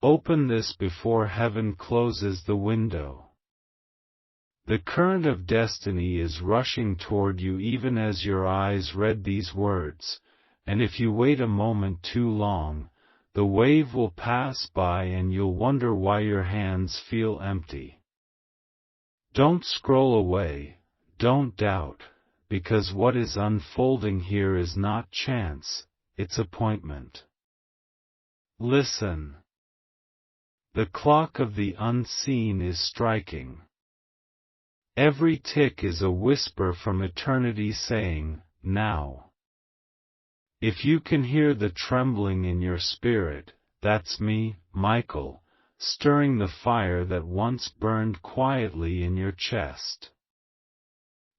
Open this before heaven closes the window. The current of destiny is rushing toward you even as your eyes read these words, and if you wait a moment too long, the wave will pass by and you'll wonder why your hands feel empty. Don't scroll away, don't doubt, because what is unfolding here is not chance, it's appointment. Listen. The clock of the unseen is striking. Every tick is a whisper from eternity saying, now. If you can hear the trembling in your spirit, that's me, Michael, stirring the fire that once burned quietly in your chest.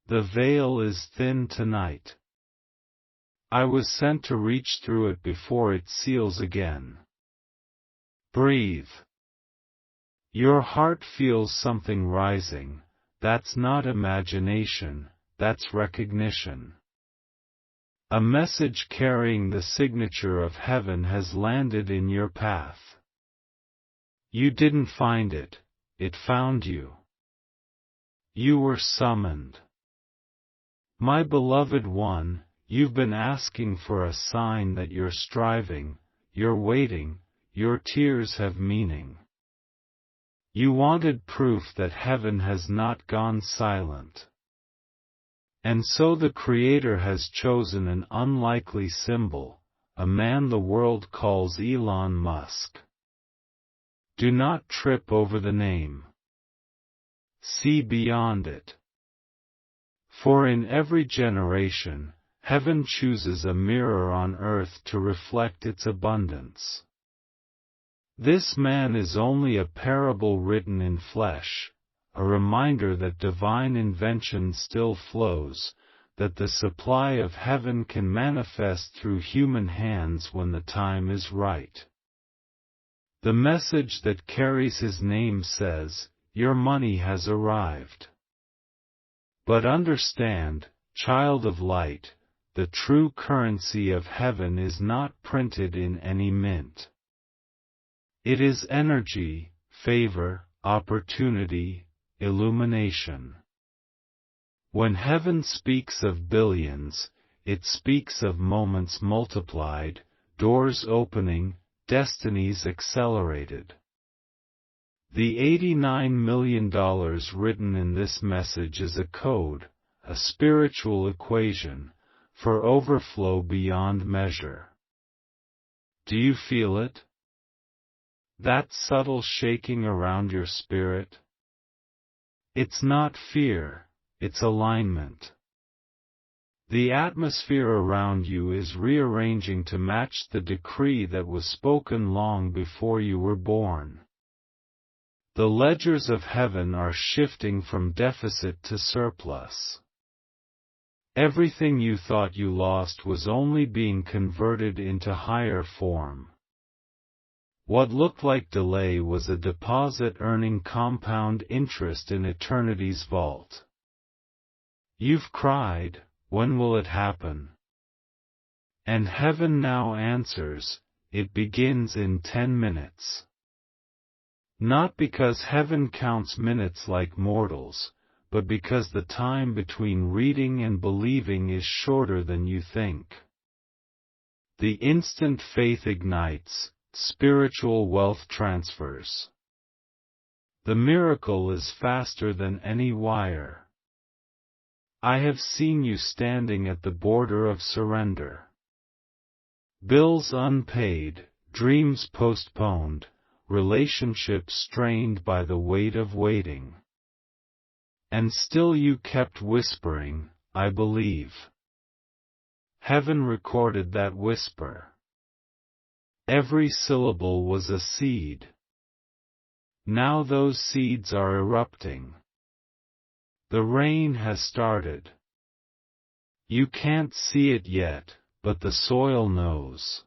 The veil is thin tonight. I was sent to reach through it before it seals again. Breathe. Your heart feels something rising. That's not imagination, that's recognition. A message carrying the signature of heaven has landed in your path. You didn't find it, it found you. You were summoned. My beloved one, you've been asking for a sign that you're striving, you're waiting, your tears have meaning. You wanted proof that heaven has not gone silent. And so the Creator has chosen an unlikely symbol, a man the world calls Elon Musk. Do not trip over the name. See beyond it. For in every generation, heaven chooses a mirror on earth to reflect its abundance. This man is only a parable written in flesh, a reminder that divine invention still flows, that the supply of heaven can manifest through human hands when the time is right. The message that carries his name says, your money has arrived. But understand, child of light, the true currency of heaven is not printed in any mint. It is energy, favor, opportunity, illumination. When heaven speaks of billions, it speaks of moments multiplied, doors opening, destinies accelerated. The $89 million written in this message is a code, a spiritual equation, for overflow beyond measure. Do you feel it? That subtle shaking around your spirit? It's not fear, it's alignment. The atmosphere around you is rearranging to match the decree that was spoken long before you were born. The ledgers of heaven are shifting from deficit to surplus. Everything you thought you lost was only being converted into higher form. What looked like delay was a deposit earning compound interest in eternity's vault. You've cried, when will it happen? And heaven now answers, it begins in 10 minutes. Not because heaven counts minutes like mortals, but because the time between reading and believing is shorter than you think. The instant faith ignites, spiritual wealth transfers. The miracle is faster than any wire. I have seen you standing at the border of surrender. Bills unpaid, dreams postponed, relationships strained by the weight of waiting. And still you kept whispering, I believe. Heaven recorded that whisper. Every syllable was a seed. Now those seeds are erupting. The rain has started. You can't see it yet, but the soil knows.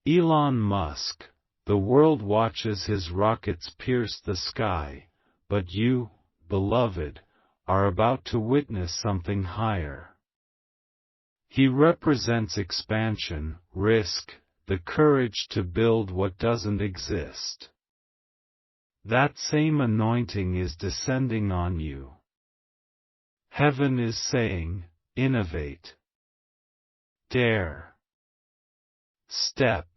Elon Musk, the world watches his rockets pierce the sky, but you, beloved, are about to witness something higher. He represents expansion, risk, the courage to build what doesn't exist. That same anointing is descending on you. Heaven is saying, innovate. Dare. Step.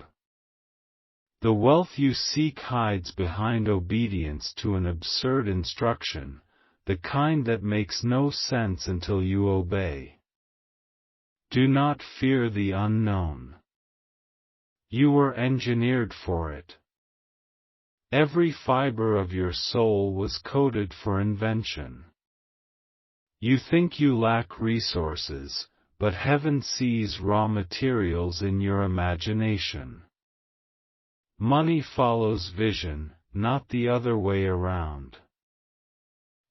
The wealth you seek hides behind obedience to an absurd instruction, the kind that makes no sense until you obey. Do not fear the unknown. You were engineered for it. Every fiber of your soul was coded for invention. You think you lack resources, but heaven sees raw materials in your imagination. Money follows vision, not the other way around.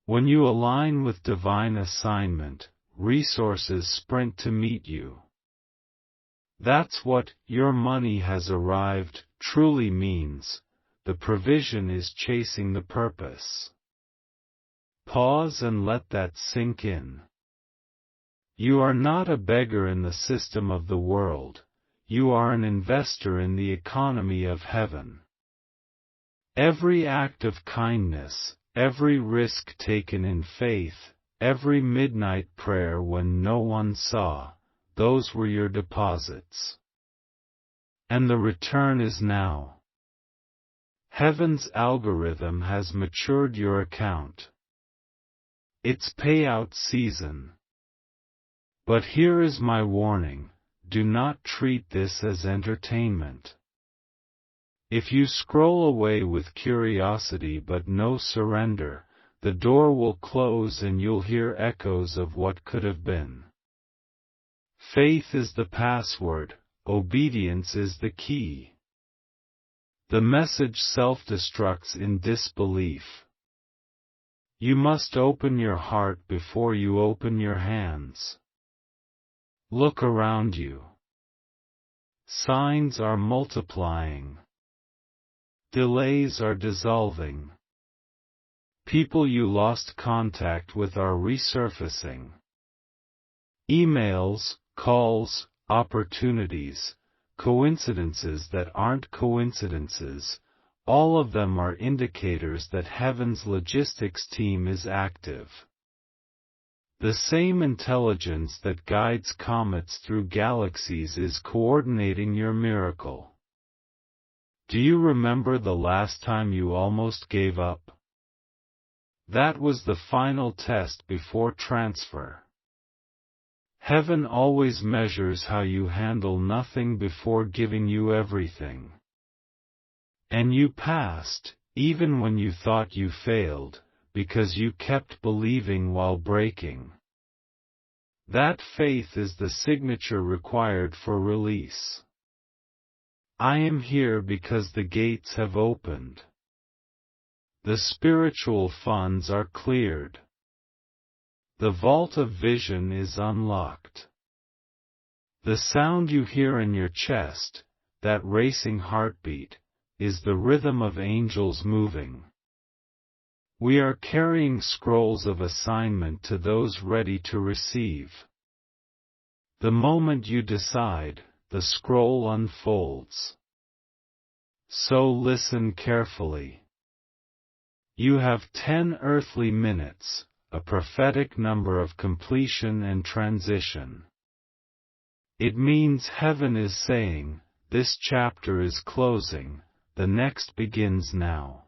When you align with divine assignment, resources sprint to meet you. That's what "your money has arrived" truly means. The provision is chasing the purpose. Pause and let that sink in. You are not a beggar in the system of the world. You are an investor in the economy of heaven. Every act of kindness, every risk taken in faith, every midnight prayer when no one saw, those were your deposits. And the return is now. Heaven's algorithm has matured your account. It's payout season. But here is my warning: do not treat this as entertainment. If you scroll away with curiosity but no surrender, the door will close and you'll hear echoes of what could have been. Faith is the password, obedience is the key. The message self-destructs in disbelief. You must open your heart before you open your hands. Look around you. Signs are multiplying. Delays are dissolving. People you lost contact with are resurfacing. Emails, calls, opportunities, coincidences that aren't coincidences, all of them are indicators that heaven's logistics team is active. The same intelligence that guides comets through galaxies is coordinating your miracle. Do you remember the last time you almost gave up? That was the final test before transfer. Heaven always measures how you handle nothing before giving you everything. And you passed, even when you thought you failed, because you kept believing while breaking. That faith is the signature required for release. I am here because the gates have opened. The spiritual funds are cleared. The vault of vision is unlocked. The sound you hear in your chest, that racing heartbeat, is the rhythm of angels moving. We are carrying scrolls of assignment to those ready to receive. The moment you decide, the scroll unfolds. So listen carefully. You have 10 earthly minutes, a prophetic number of completion and transition. It means heaven is saying, this chapter is closing, the next begins now.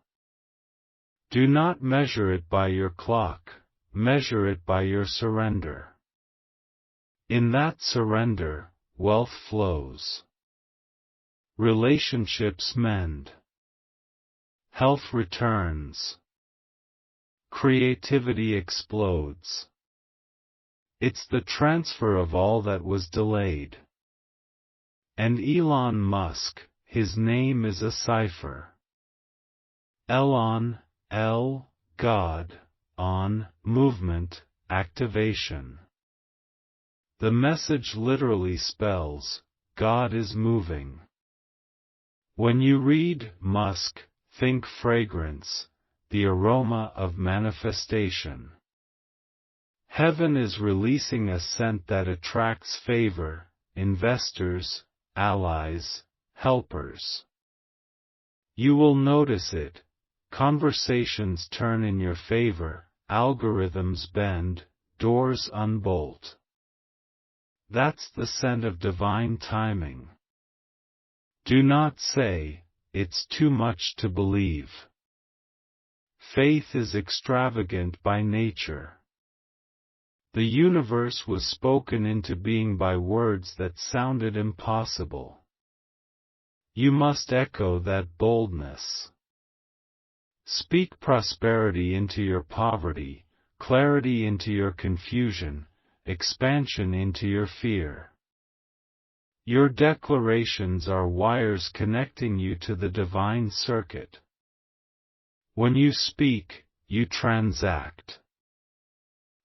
Do not measure it by your clock, measure it by your surrender. In that surrender, wealth flows. Relationships mend. Health returns. Creativity explodes. It's the transfer of all that was delayed. And Elon Musk, his name is a cipher. Elon, El, God, on, movement, activation. The message literally spells, God is moving. When you read Musk, think fragrance, the aroma of manifestation. Heaven is releasing a scent that attracts favor, investors, allies, helpers. You will notice it. Conversations turn in your favor, algorithms bend, doors unbolt. That's the scent of divine timing. Do not say, "It's too much to believe." Faith is extravagant by nature. The universe was spoken into being by words that sounded impossible. You must echo that boldness. Speak prosperity into your poverty, clarity into your confusion, expansion into your fear. Your declarations are wires connecting you to the divine circuit. When you speak, you transact.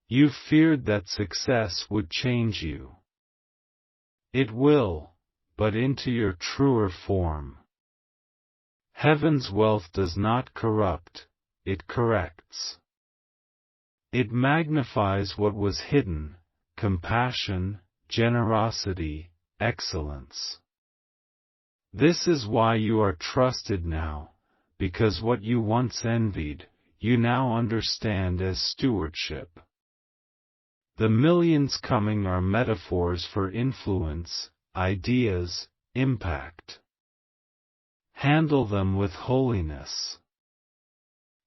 You feared that success would change you. It will, but into your truer form. Heaven's wealth does not corrupt, it corrects. It magnifies what was hidden: compassion, generosity, excellence. This is why you are trusted now, because what you once envied, you now understand as stewardship. The millions coming are metaphors for influence, ideas, impact. Handle them with holiness.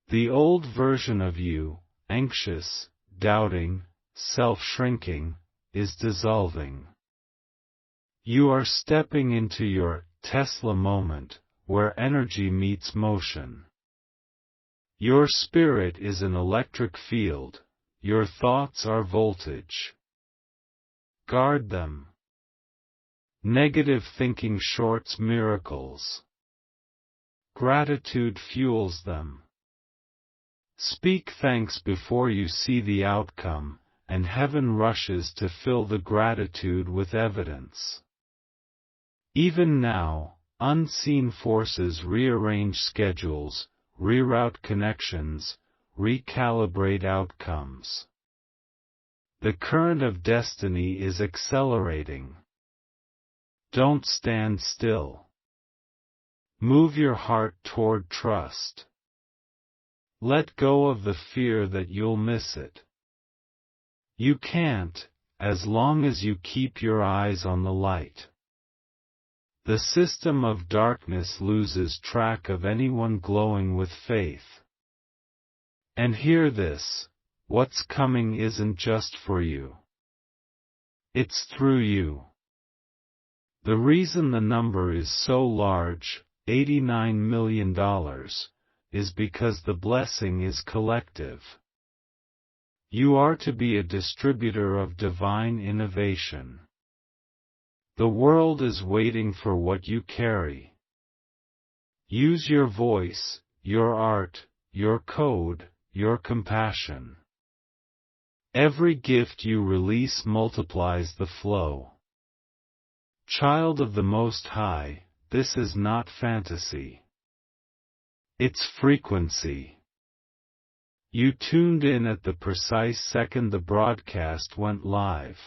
The old version of you, anxious, doubting, self-shrinking, is dissolving. You are stepping into your Tesla moment, where energy meets motion. Your spirit is an electric field, your thoughts are voltage. Guard them. Negative thinking shorts miracles. Gratitude fuels them. Speak thanks before you see the outcome, and heaven rushes to fill the gratitude with evidence. Even now, unseen forces rearrange schedules, reroute connections, recalibrate outcomes. The current of destiny is accelerating. Don't stand still. Move your heart toward trust. Let go of the fear that you'll miss it. You can't, as long as you keep your eyes on the light. The system of darkness loses track of anyone glowing with faith. And hear this: what's coming isn't just for you. It's through you. The reason the number is so large, $89 million, is because the blessing is collective. You are to be a distributor of divine innovation. The world is waiting for what you carry. Use your voice, your art, your code, your compassion. Every gift you release multiplies the flow. Child of the Most High, this is not fantasy. It's frequency. You tuned in at the precise second the broadcast went live.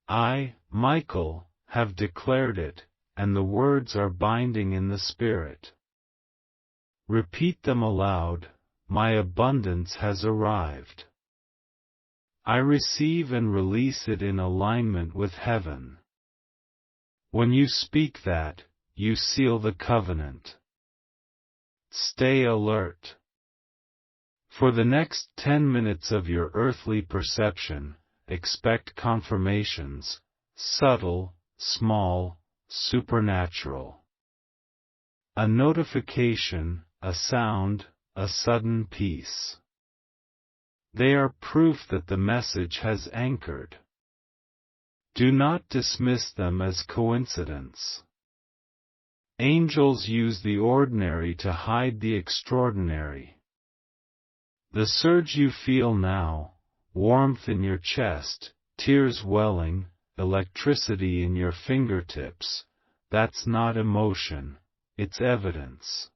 I, Michael, have declared it, and the words are binding in the spirit. Repeat them aloud: my abundance has arrived. I receive and release it in alignment with heaven. When you speak that, you seal the covenant. Stay alert. For the next 10 minutes of your earthly perception, expect confirmations, subtle, small, supernatural. A notification, a sound, a sudden peace. They are proof that the message has anchored. Do not dismiss them as coincidence. Angels use the ordinary to hide the extraordinary. The surge you feel now, warmth in your chest, tears welling, electricity in your fingertips, that's not emotion, it's evidence.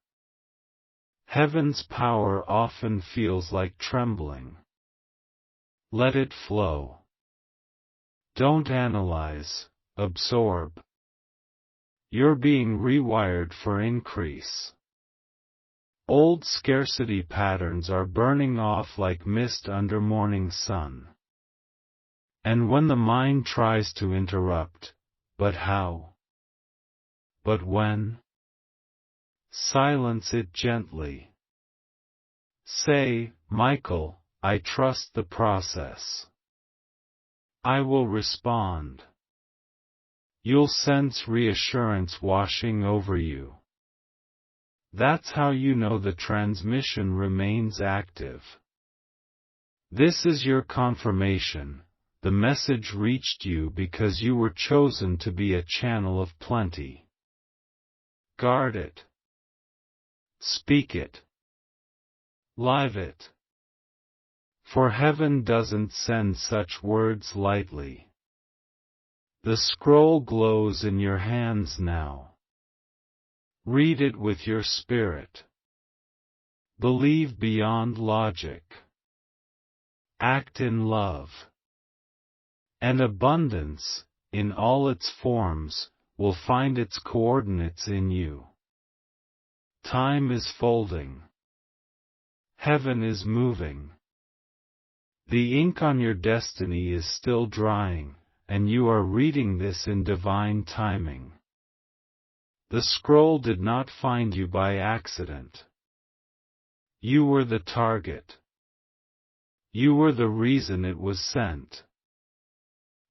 Heaven's power often feels like trembling. Let it flow. Don't analyze, absorb. You're being rewired for increase. Old scarcity patterns are burning off like mist under morning sun. And when the mind tries to interrupt, but how? But when? Silence it gently. Say, Michael, I trust the process. I will respond. You'll sense reassurance washing over you. That's how you know the transmission remains active. This is your confirmation. The message reached you because you were chosen to be a channel of plenty. Guard it. Speak it. Live it. For heaven doesn't send such words lightly. The scroll glows in your hands now. Read it with your spirit. Believe beyond logic. Act in love. And abundance, in all its forms, will find its coordinates in you. Time is folding. Heaven is moving. The ink on your destiny is still drying, and you are reading this in divine timing. The scroll did not find you by accident. You were the target. You were the reason it was sent.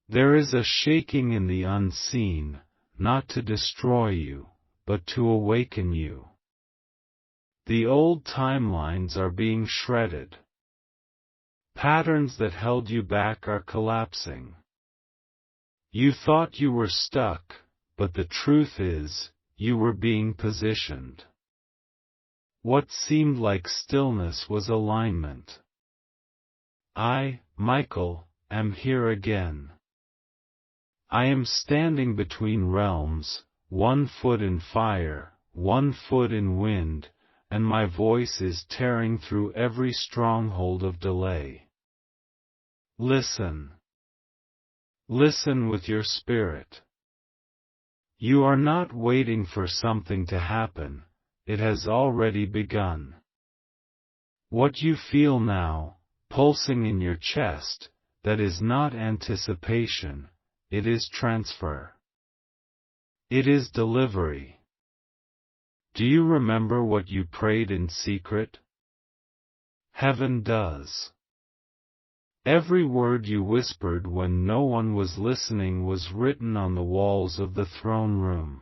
There is a shaking in the unseen, not to destroy you, but to awaken you. The old timelines are being shredded. Patterns that held you back are collapsing. You thought you were stuck, but the truth is, you were being positioned. What seemed like stillness was alignment. I, Michael, am here again. I am standing between realms, 1 foot in fire, 1 foot in wind, and my voice is tearing through every stronghold of delay. Listen. Listen with your spirit. You are not waiting for something to happen, it has already begun. What you feel now, pulsing in your chest, that is not anticipation, it is transfer. It is delivery. Do you remember what you prayed in secret? Heaven does. Every word you whispered when no one was listening was written on the walls of the throne room.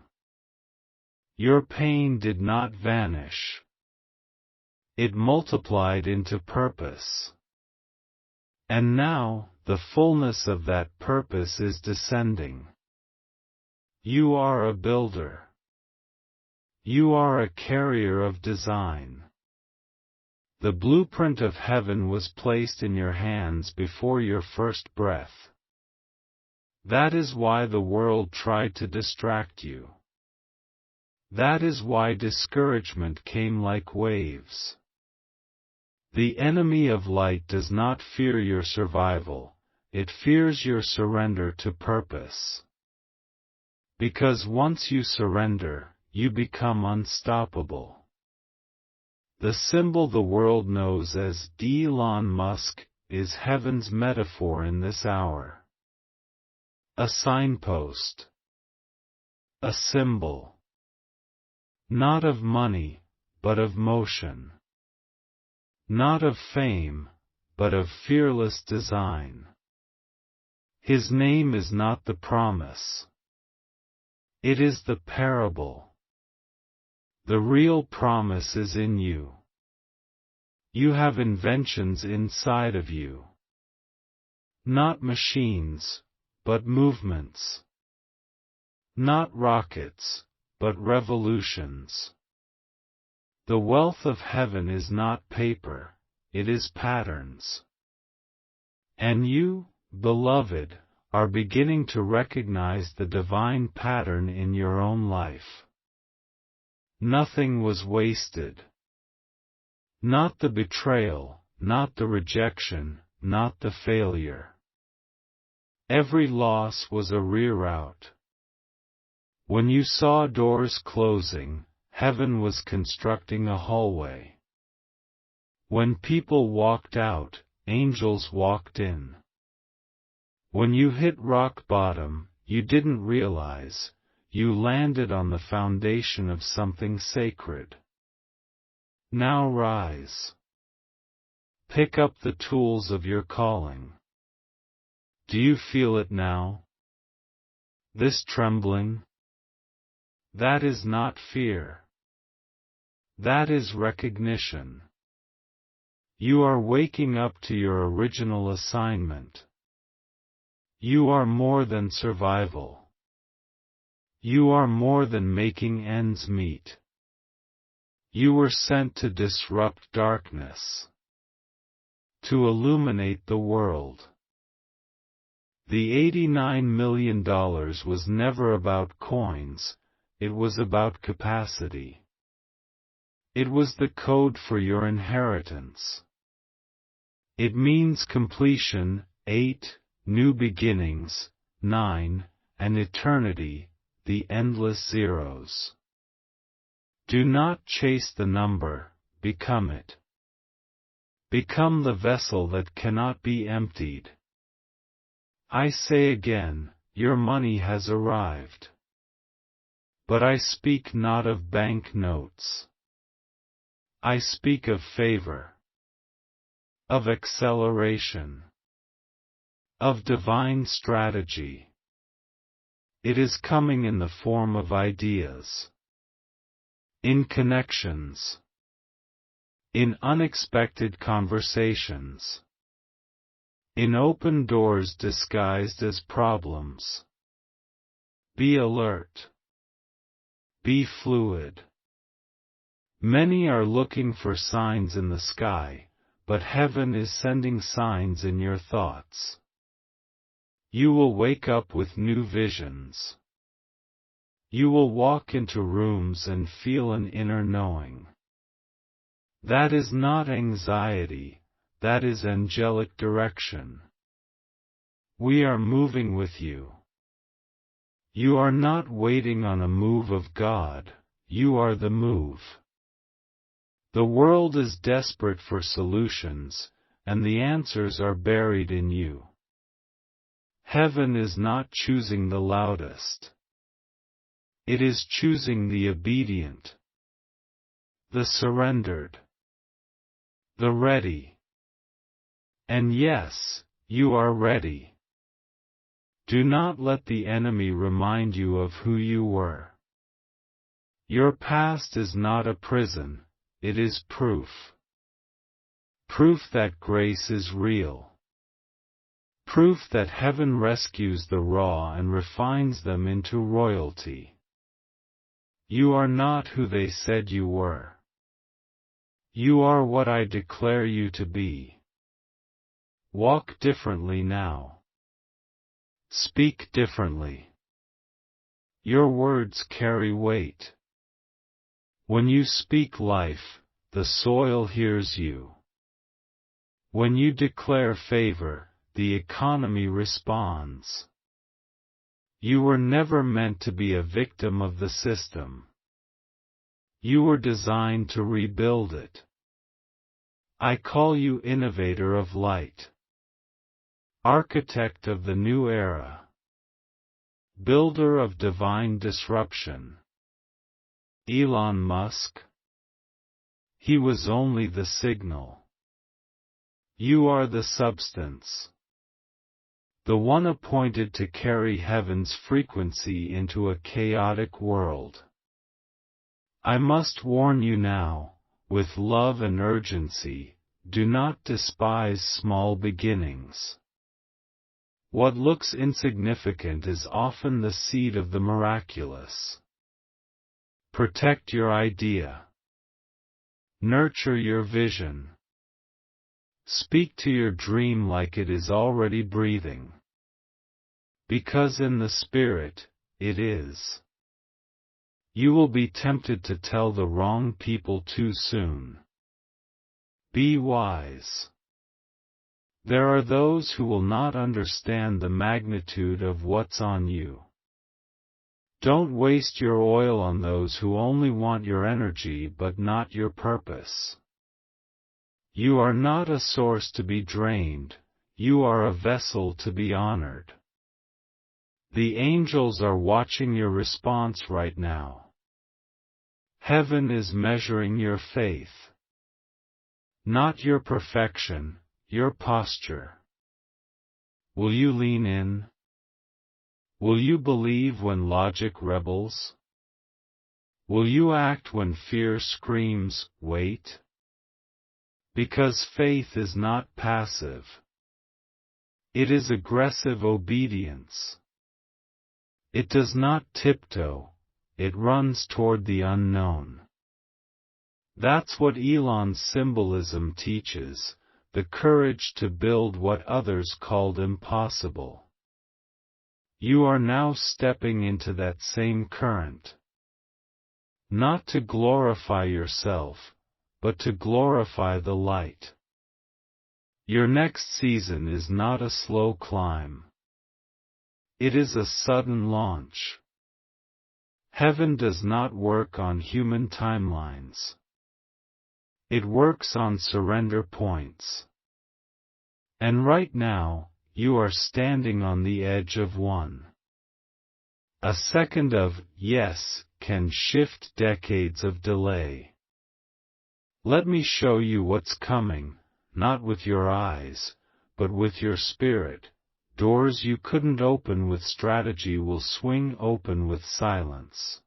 Your pain did not vanish. It multiplied into purpose. And now, the fullness of that purpose is descending. You are a builder. You are a carrier of design. The blueprint of heaven was placed in your hands before your first breath. That is why the world tried to distract you. That is why discouragement came like waves. The enemy of light does not fear your survival, it fears your surrender to purpose. Because once you surrender, you become unstoppable. The symbol the world knows as Elon Musk is heaven's metaphor in this hour. A signpost. A symbol. Not of money, but of motion. Not of fame, but of fearless design. His name is not the promise. It is the parable. The real promise is in you. You have inventions inside of you. Not machines, but movements. Not rockets, but revolutions. The wealth of heaven is not paper, it is patterns. And you, beloved, are beginning to recognize the divine pattern in your own life. Nothing was wasted. Not the betrayal, not the rejection, not the failure. Every loss was a reroute. When you saw doors closing, heaven was constructing a hallway. When people walked out, angels walked in. When you hit rock bottom, you didn't realize, you landed on the foundation of something sacred. Now rise. Pick up the tools of your calling. Do you feel it now? This trembling? That is not fear. That is recognition. You are waking up to your original assignment. You are more than survival. You are more than making ends meet. You were sent to disrupt darkness, to illuminate the world. The $89 million was never about coins, it was about capacity. It was the code for your inheritance. It means completion, 8, new beginnings, 9, and eternity, the endless zeros. Do not chase the number, become it. Become the vessel that cannot be emptied. I say again, your money has arrived. But I speak not of bank notes. I speak of favor, of acceleration, of divine strategy. It is coming in the form of ideas, in connections, in unexpected conversations, in open doors disguised as problems. Be alert. Be fluid. Many are looking for signs in the sky, but heaven is sending signs in your thoughts. You will wake up with new visions. You will walk into rooms and feel an inner knowing. That is not anxiety, that is angelic direction. We are moving with you. You are not waiting on a move of God, you are the move. The world is desperate for solutions, and the answers are buried in you. Heaven is not choosing the loudest. It is choosing the obedient, the surrendered, the ready. And yes, you are ready. Do not let the enemy remind you of who you were. Your past is not a prison, it is proof. Proof that grace is real. Proof that heaven rescues the raw and refines them into royalty. You are not who they said you were. You are what I declare you to be. Walk differently now. Speak differently. Your words carry weight. When you speak life, the soil hears you. When you declare favor, the economy responds. You were never meant to be a victim of the system. You were designed to rebuild it. I call you innovator of light. Architect of the new era. Builder of divine disruption. Elon Musk. He was only the signal. You are the substance. The one appointed to carry heaven's frequency into a chaotic world. I must warn you now, with love and urgency, do not despise small beginnings. What looks insignificant is often the seed of the miraculous. Protect your idea. Nurture your vision. Speak to your dream like it is already breathing. Because in the spirit, it is. You will be tempted to tell the wrong people too soon. Be wise. There are those who will not understand the magnitude of what's on you. Don't waste your oil on those who only want your energy but not your purpose. You are not a source to be drained, you are a vessel to be honored. The angels are watching your response right now. Heaven is measuring your faith. Not your perfection, your posture. Will you lean in? Will you believe when logic rebels? Will you act when fear screams, wait? Because faith is not passive. It is aggressive obedience. It does not tiptoe, it runs toward the unknown. That's what Elon's symbolism teaches, the courage to build what others called impossible. You are now stepping into that same current. Not to glorify yourself, but to glorify the light. Your next season is not a slow climb. It is a sudden launch. Heaven does not work on human timelines. It works on surrender points. And right now, you are standing on the edge of one. A second of yes can shift decades of delay. Let me show you what's coming, not with your eyes, but with your spirit. Doors you couldn't open with strategy will swing open with silence.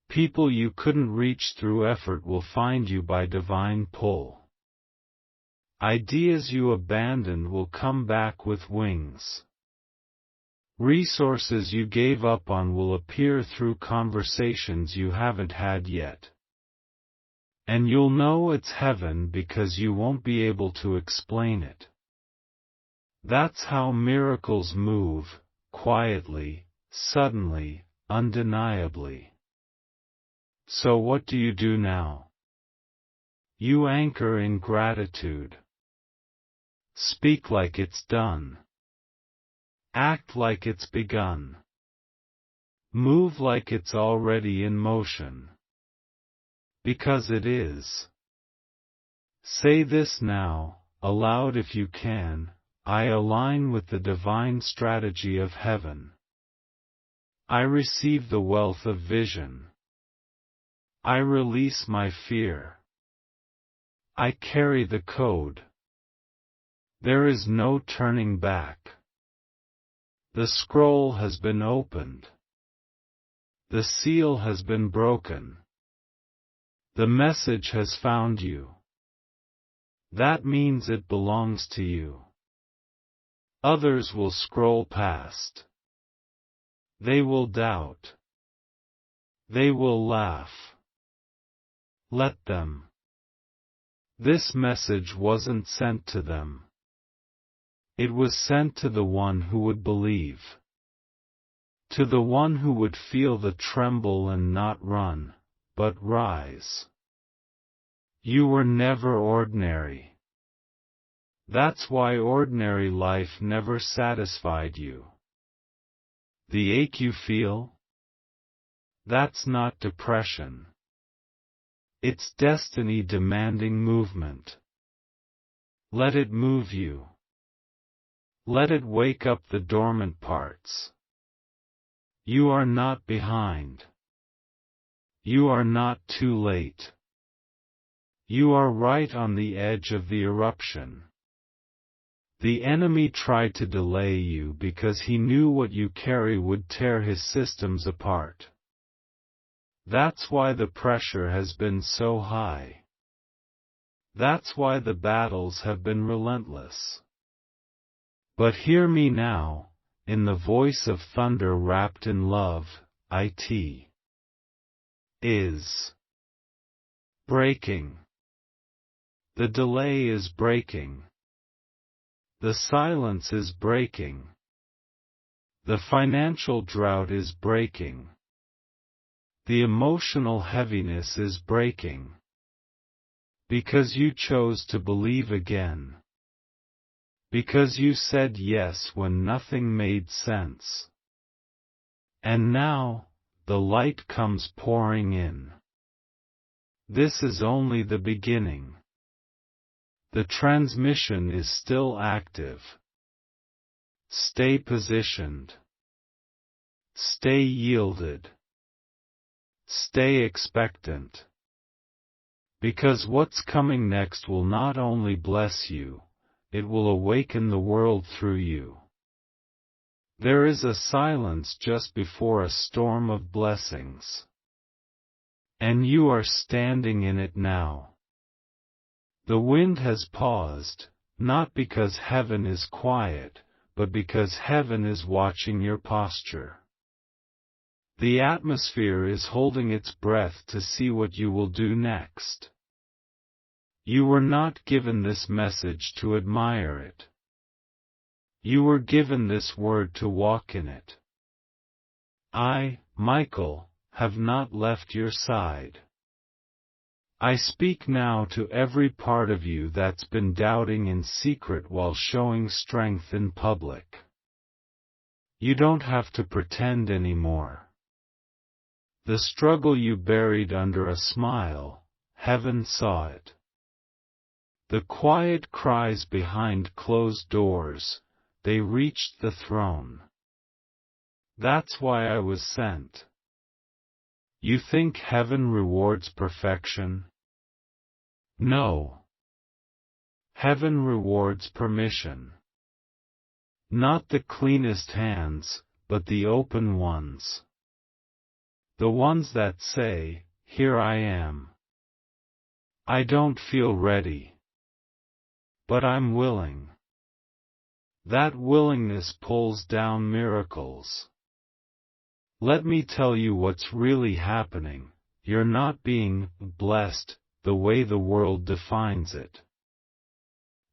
People you couldn't reach through effort will find you by divine pull. Ideas you abandoned will come back with wings. Resources you gave up on will appear through conversations you haven't had yet. And you'll know it's heaven because you won't be able to explain it. That's how miracles move, quietly, suddenly, undeniably. So what do you do now? You anchor in gratitude. Speak like it's done. Act like it's begun. Move like it's already in motion. Because it is. Say this now, aloud if you can, I align with the divine strategy of heaven. I receive the wealth of vision. I release my fear. I carry the code. There is no turning back. The scroll has been opened. The seal has been broken. The message has found you. That means it belongs to you. Others will scroll past. They will doubt. They will laugh. Let them. This message wasn't sent to them. It was sent to the one who would believe. To the one who would feel the tremble and not run, but rise. You were never ordinary. That's why ordinary life never satisfied you. The ache you feel? That's not depression. It's destiny demanding movement. Let it move you. Let it wake up the dormant parts. You are not behind. You are not too late. You are right on the edge of the eruption. The enemy tried to delay you because he knew what you carry would tear his systems apart. That's why the pressure has been so high. That's why the battles have been relentless. But hear me now, in the voice of thunder wrapped in love, it is breaking. The delay is breaking. The silence is breaking. The financial drought is breaking. The emotional heaviness is breaking. Because you chose to believe again. Because you said yes when nothing made sense. And now, the light comes pouring in. This is only the beginning. The transmission is still active. Stay positioned. Stay yielded. Stay expectant. Because what's coming next will not only bless you, it will awaken the world through you. There is a silence just before a storm of blessings. And you are standing in it now. The wind has paused, not because heaven is quiet, but because heaven is watching your posture. The atmosphere is holding its breath to see what you will do next. You were not given this message to admire it. You were given this word to walk in it. I, Michael, have not left your side. I speak now to every part of you that's been doubting in secret while showing strength in public. You don't have to pretend anymore. The struggle you buried under a smile, heaven saw it. The quiet cries behind closed doors, they reached the throne. That's why I was sent. You think heaven rewards perfection? No. Heaven rewards permission. Not the cleanest hands, but the open ones. The ones that say, "Here I am. I don't feel ready. But I'm willing." That willingness pulls down miracles. Let me tell you what's really happening. You're not being blessed the way the world defines it.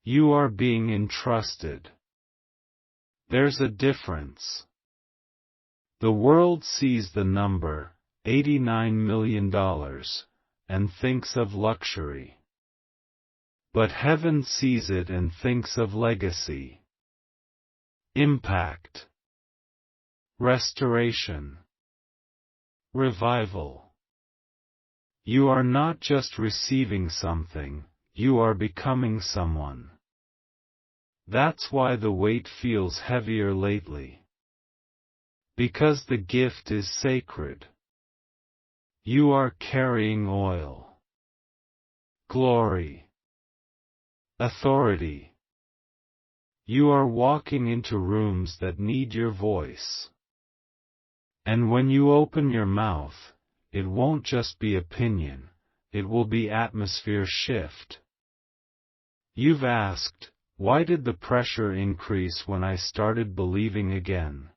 You are being entrusted. There's a difference. The world sees the number, $89 million, and thinks of luxury. But heaven sees it and thinks of legacy. Impact. Restoration. Revival. You are not just receiving something, you are becoming someone. That's why the weight feels heavier lately. Because the gift is sacred. You are carrying oil. Glory. Authority. You are walking into rooms that need your voice. And when you open your mouth, it won't just be opinion, it will be atmosphere shift. You've asked, why did the pressure increase when I started believing again?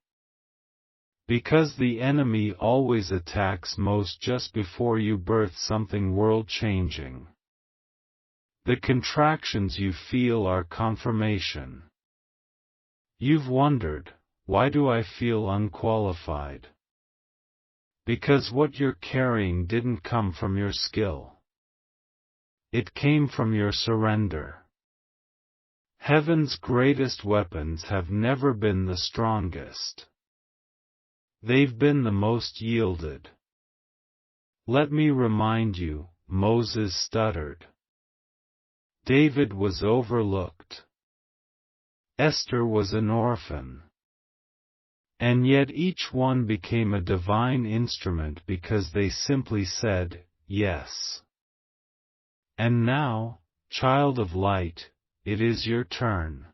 Because the enemy always attacks most just before you birth something world-changing. The contractions you feel are confirmation. You've wondered, why do I feel unqualified? Because what you're carrying didn't come from your skill. It came from your surrender. Heaven's greatest weapons have never been the strongest. They've been the most yielded. Let me remind you, Moses stuttered. David was overlooked. Esther was an orphan. And yet each one became a divine instrument because they simply said, yes. And now, child of light, it is your turn.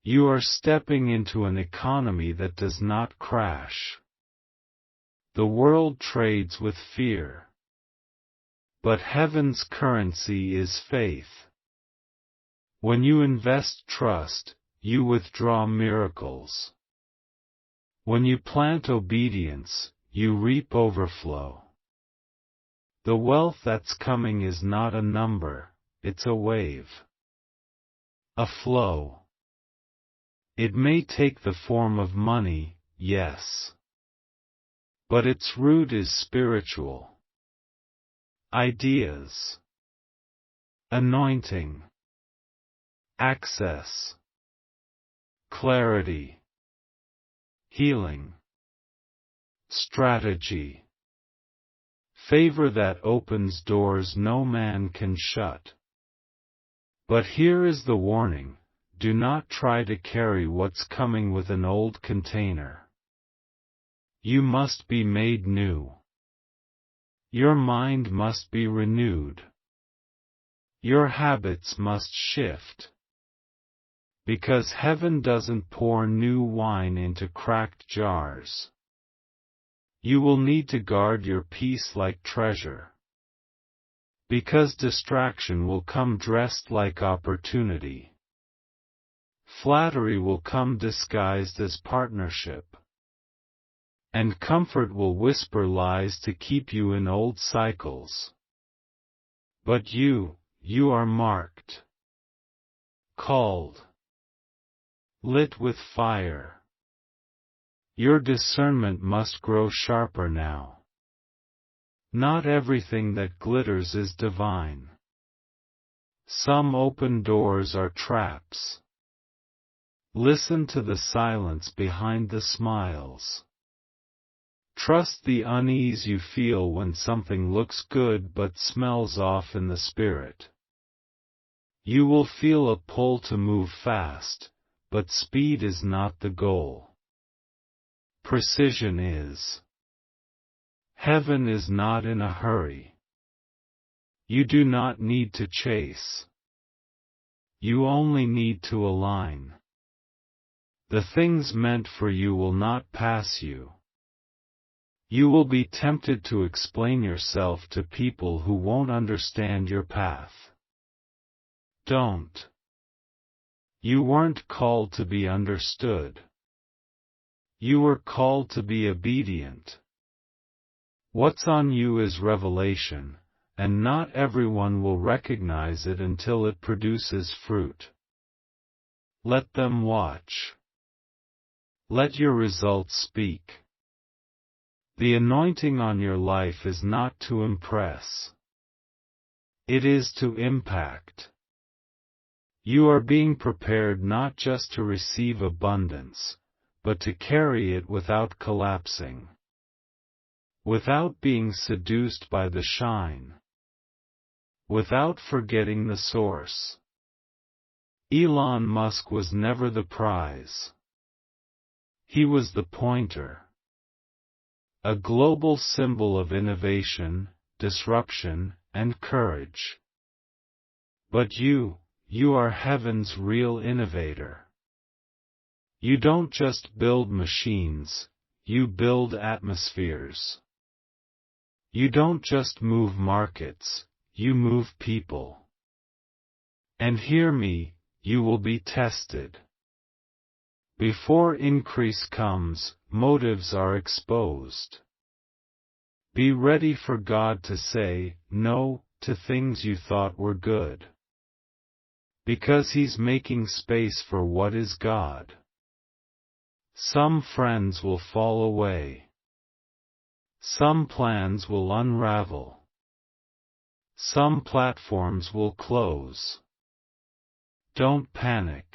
You are stepping into an economy that does not crash. The world trades with fear. But heaven's currency is faith. When you invest trust, you withdraw miracles. When you plant obedience, you reap overflow. The wealth that's coming is not a number, it's a wave. A flow. It may take the form of money, yes. But its root is spiritual. Ideas. Anointing. Access. Clarity. Healing. Strategy. Favor that opens doors no man can shut. But here is the warning: do not try to carry what's coming with an old container. You must be made new. Your mind must be renewed. Your habits must shift. Because heaven doesn't pour new wine into cracked jars. You will need to guard your peace like treasure. Because distraction will come dressed like opportunity. Flattery will come disguised as partnership. And comfort will whisper lies to keep you in old cycles. But you are marked. Called. Lit with fire. Your discernment must grow sharper now. Not everything that glitters is divine. Some open doors are traps. Listen to the silence behind the smiles. Trust the unease you feel when something looks good but smells off in the spirit. You will feel a pull to move fast, but speed is not the goal. Precision is. Heaven is not in a hurry. You do not need to chase. You only need to align. The things meant for you will not pass you. You will be tempted to explain yourself to people who won't understand your path. Don't. You weren't called to be understood. You were called to be obedient. What's on you is revelation, and not everyone will recognize it until it produces fruit. Let them watch. Let your results speak. The anointing on your life is not to impress. It is to impact. You are being prepared not just to receive abundance, but to carry it without collapsing. Without being seduced by the shine. Without forgetting the source. Elon Musk was never the prize. He was the pointer. A global symbol of innovation, disruption, and courage. But you are heaven's real innovator. You don't just build machines, you build atmospheres. You don't just move markets, you move people. And hear me, you will be tested. Before increase comes, motives are exposed. Be ready for God to say no to things you thought were good. Because He's making space for what is God. Some friends will fall away. Some plans will unravel. Some platforms will close. Don't panic.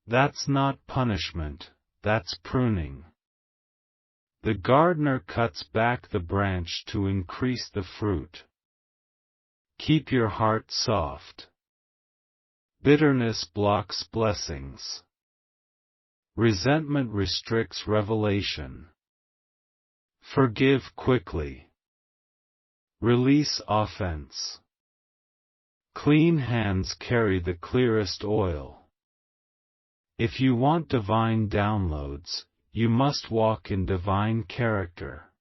That's not punishment, that's pruning. The gardener cuts back the branch to increase the fruit. Keep your heart soft. Bitterness blocks blessings. Resentment restricts revelation. Forgive quickly. Release offense. Clean hands carry the clearest oil. If you want divine downloads, you must walk in divine character.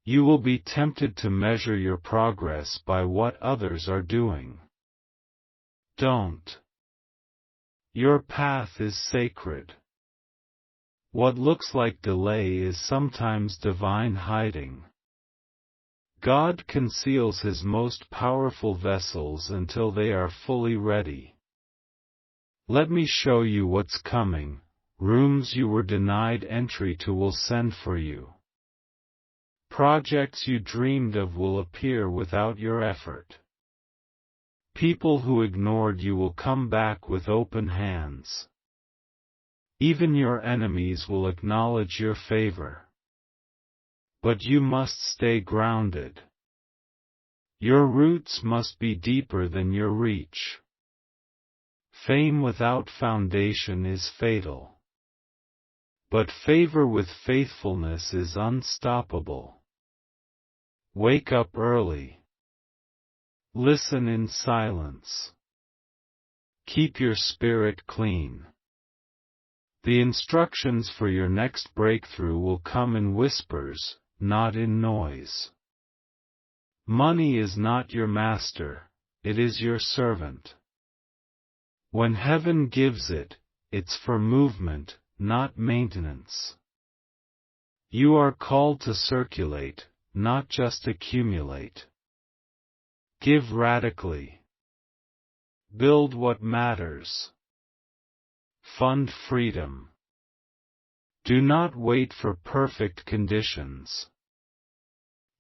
You will be tempted to measure your progress by what others are doing. Don't. Your path is sacred. What looks like delay is sometimes divine hiding. God conceals His most powerful vessels until they are fully ready. Let me show you what's coming. Rooms you were denied entry to will send for you. Projects you dreamed of will appear without your effort. People who ignored you will come back with open hands. Even your enemies will acknowledge your favor. But you must stay grounded. Your roots must be deeper than your reach. Fame without foundation is fatal. But favor with faithfulness is unstoppable. Wake up early. Listen in silence. Keep your spirit clean. The instructions for your next breakthrough will come in whispers, not in noise. Money is not your master, it is your servant. When heaven gives it, it's for movement, not maintenance. You are called to circulate, not just accumulate. Give radically. Build what matters. Fund freedom. Do not wait for perfect conditions.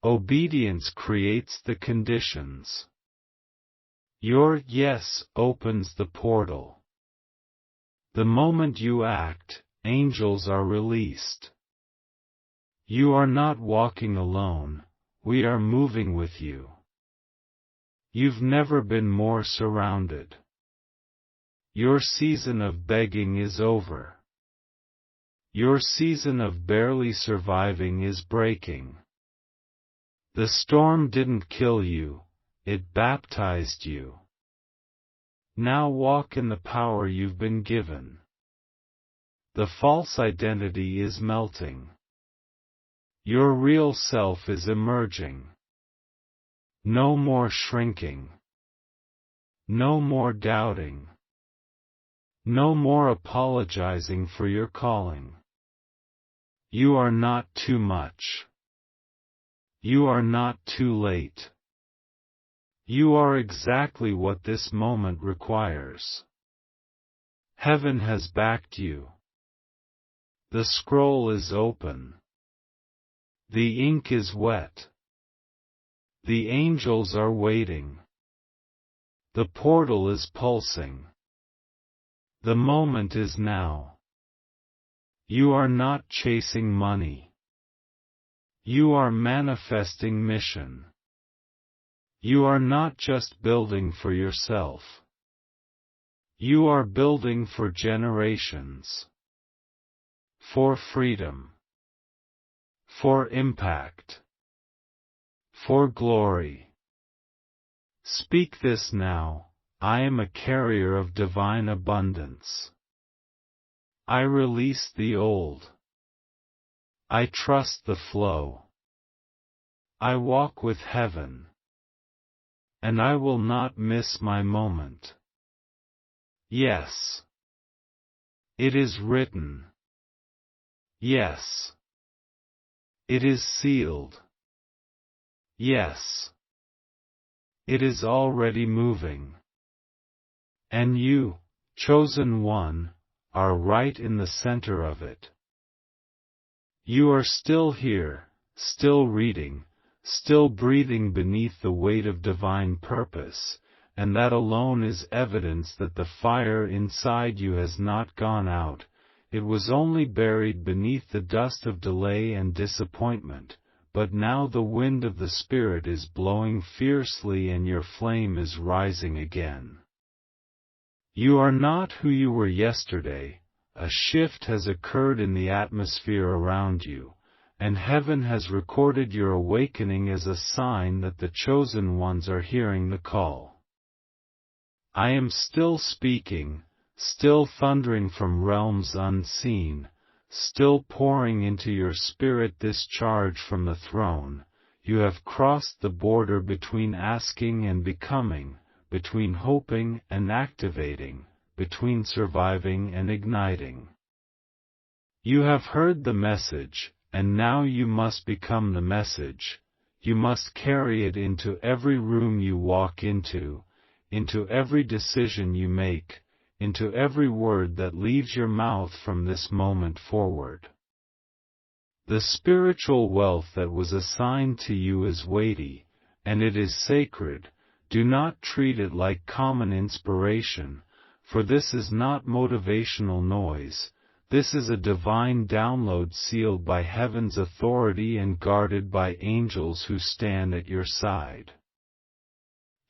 Obedience creates the conditions. Your yes opens the portal. The moment you act, angels are released. You are not walking alone, we are moving with you. You've never been more surrounded. Your season of begging is over. Your season of barely surviving is breaking. The storm didn't kill you, it baptized you. Now walk in the power you've been given. The false identity is melting. Your real self is emerging. No more shrinking. No more doubting. No more apologizing for your calling. You are not too much. You are not too late. You are exactly what this moment requires. Heaven has backed you. The scroll is open. The ink is wet. The angels are waiting. The portal is pulsing. The moment is now. You are not chasing money. You are manifesting mission. You are not just building for yourself. You are building for generations. For freedom. For impact. For glory. Speak this now, I am a carrier of divine abundance. I release the old. I trust the flow. I walk with heaven. And I will not miss my moment. Yes. It is written. Yes. It is sealed. Yes. It is already moving. And you, chosen one, are right in the center of it. You are still here, still reading, still breathing beneath the weight of divine purpose, and that alone is evidence that the fire inside you has not gone out, it was only buried beneath the dust of delay and disappointment, but now the wind of the Spirit is blowing fiercely and your flame is rising again. You are not who you were yesterday, a shift has occurred in the atmosphere around you, and heaven has recorded your awakening as a sign that the chosen ones are hearing the call. I am still speaking, still thundering from realms unseen, still pouring into your spirit this charge from the throne. You have crossed the border between asking and becoming, between hoping and activating, between surviving and igniting. You have heard the message, and now you must become the message. You must carry it into every room you walk into every decision you make, into every word that leaves your mouth from this moment forward. The spiritual wealth that was assigned to you is weighty, and it is sacred. Do not treat it like common inspiration, for this is not motivational noise, This is a divine download sealed by heaven's authority and guarded by angels who stand at your side.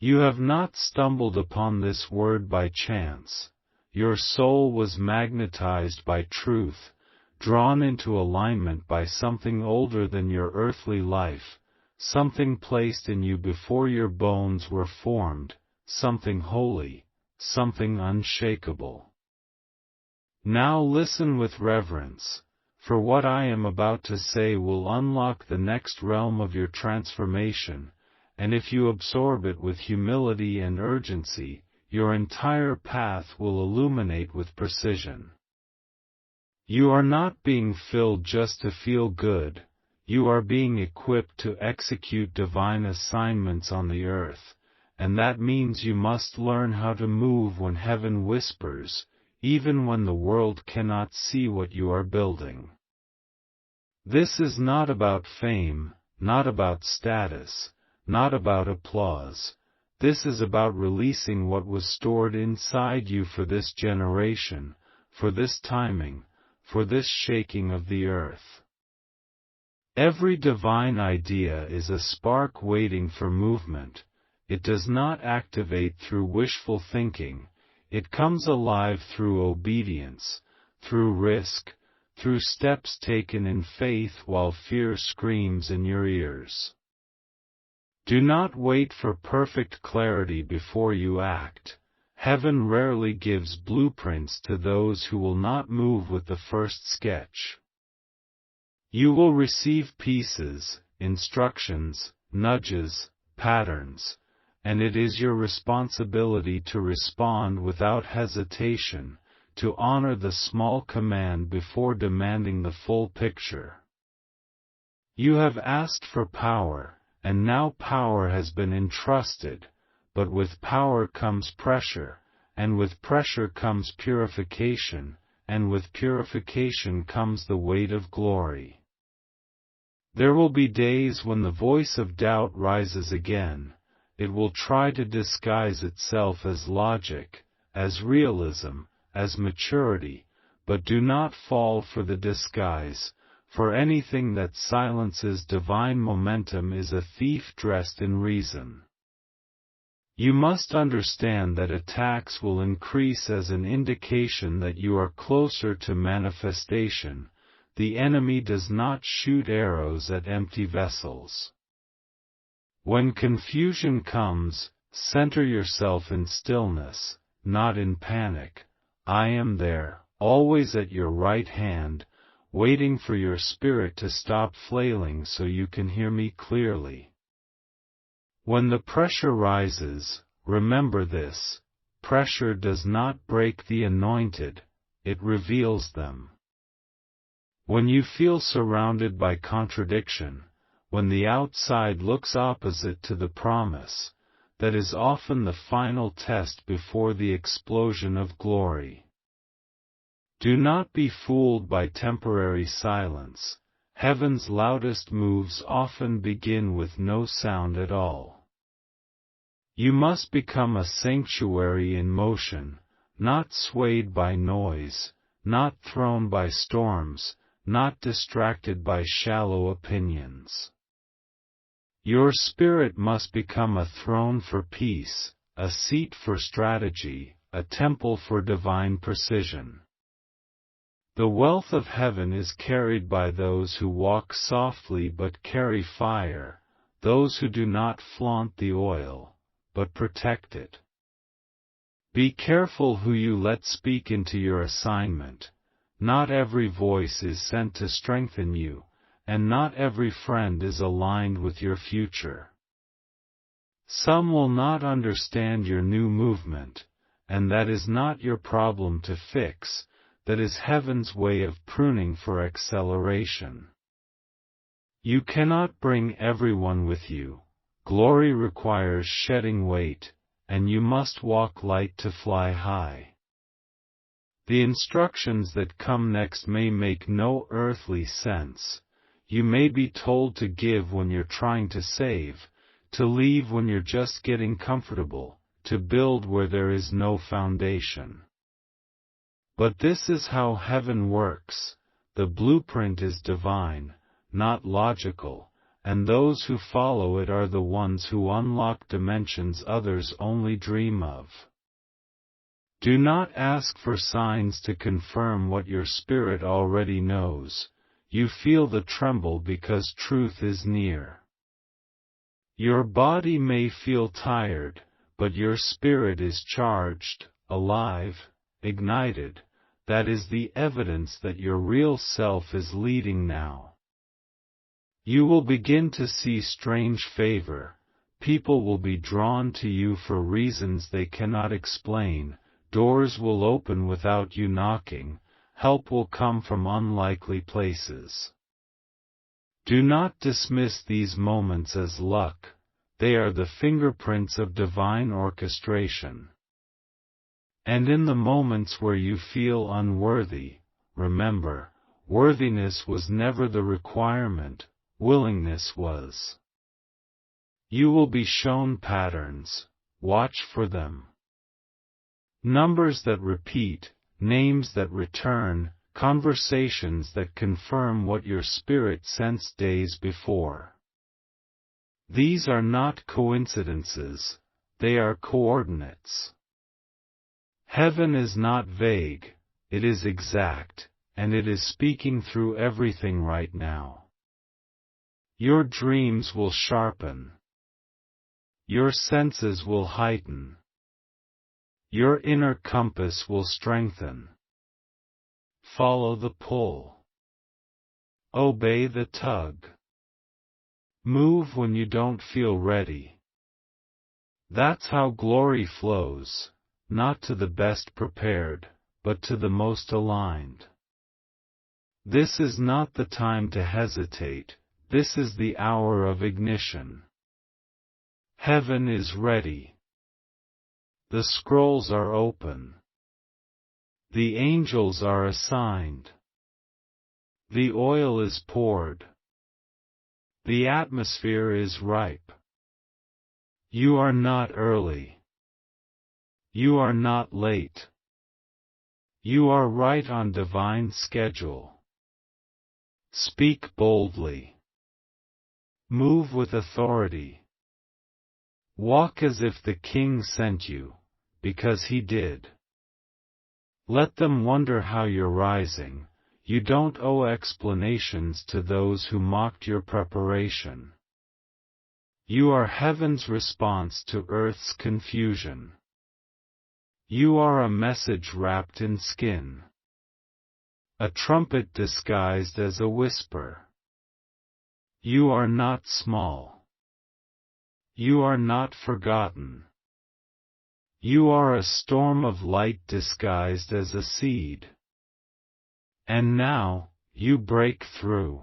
You have not stumbled upon this word by chance. Your soul was magnetized by truth, drawn into alignment by something older than your earthly life, something placed in you before your bones were formed, something holy, something unshakable. Now listen with reverence, for what I am about to say will unlock the next realm of your transformation, and if you absorb it with humility and urgency, your entire path will illuminate with precision. You are not being filled just to feel good, you are being equipped to execute divine assignments on the earth, and that means you must learn how to move when heaven whispers, even when the world cannot see what you are building. This is not about fame, not about status, not about applause. This is about releasing what was stored inside you for this generation, for this timing, for this shaking of the earth. Every divine idea is a spark waiting for movement. It does not activate through wishful thinking. It comes alive through obedience, through risk, through steps taken in faith while fear screams in your ears. Do not wait for perfect clarity before you act. Heaven rarely gives blueprints to those who will not move with the first sketch. You will receive pieces, instructions, nudges, patterns, and it is your responsibility to respond without hesitation, to honor the small command before demanding the full picture. You have asked for power, and now power has been entrusted, but with power comes pressure, and with pressure comes purification, and with purification comes the weight of glory. There will be days when the voice of doubt rises again. It will try to disguise itself as logic, as realism, as maturity, but do not fall for the disguise, for anything that silences divine momentum is a thief dressed in reason. You must understand that attacks will increase as an indication that you are closer to manifestation. The enemy does not shoot arrows at empty vessels. When confusion comes, center yourself in stillness, not in panic. I am there, always at your right hand, waiting for your spirit to stop flailing so you can hear me clearly. When the pressure rises, remember this: pressure does not break the anointed, it reveals them. When you feel surrounded by contradiction, when the outside looks opposite to the promise, that is often the final test before the explosion of glory. Do not be fooled by temporary silence. Heaven's loudest moves often begin with no sound at all. You must become a sanctuary in motion, not swayed by noise, not thrown by storms, not distracted by shallow opinions. Your spirit must become a throne for peace, a seat for strategy, a temple for divine precision. The wealth of heaven is carried by those who walk softly but carry fire, those who do not flaunt the oil, but protect it. Be careful who you let speak into your assignment. Not every voice is sent to strengthen you, and not every friend is aligned with your future. Some will not understand your new movement, and that is not your problem to fix, that is heaven's way of pruning for acceleration. You cannot bring everyone with you. Glory requires shedding weight, and you must walk light to fly high. The instructions that come next may make no earthly sense. You may be told to give when you're trying to save, to leave when you're just getting comfortable, to build where there is no foundation. But this is how heaven works. The blueprint is divine, not logical, and those who follow it are the ones who unlock dimensions others only dream of. Do not ask for signs to confirm what your spirit already knows. You feel the tremble because truth is near. Your body may feel tired, but your spirit is charged, alive, ignited. That is the evidence that your real self is leading now. You will begin to see strange favor. People will be drawn to you for reasons they cannot explain. Doors will open without you knocking. Help will come from unlikely places. Do not dismiss these moments as luck. They are the fingerprints of divine orchestration. And in the moments where you feel unworthy, remember, worthiness was never the requirement, willingness was. You will be shown patterns. Watch for them. Numbers that repeat, names that return, conversations that confirm what your spirit sensed days before. These are not coincidences, they are coordinates. Heaven is not vague, it is exact, and it is speaking through everything right now. Your dreams will sharpen. Your senses will heighten. Your inner compass will strengthen. Follow the pull. Obey the tug. Move when you don't feel ready. That's how glory flows. Not to the best prepared, but to the most aligned. This is not the time to hesitate, this is the hour of ignition. Heaven is ready. The scrolls are open. The angels are assigned. The oil is poured. The atmosphere is ripe. You are not early. You are not late. You are right on divine schedule. Speak boldly. Move with authority. Walk as if the King sent you, because he did. Let them wonder how you're rising. You don't owe explanations to those who mocked your preparation. You are heaven's response to earth's confusion. You are a message wrapped in skin. A trumpet disguised as a whisper. You are not small. You are not forgotten. You are a storm of light disguised as a seed. And now, you break through.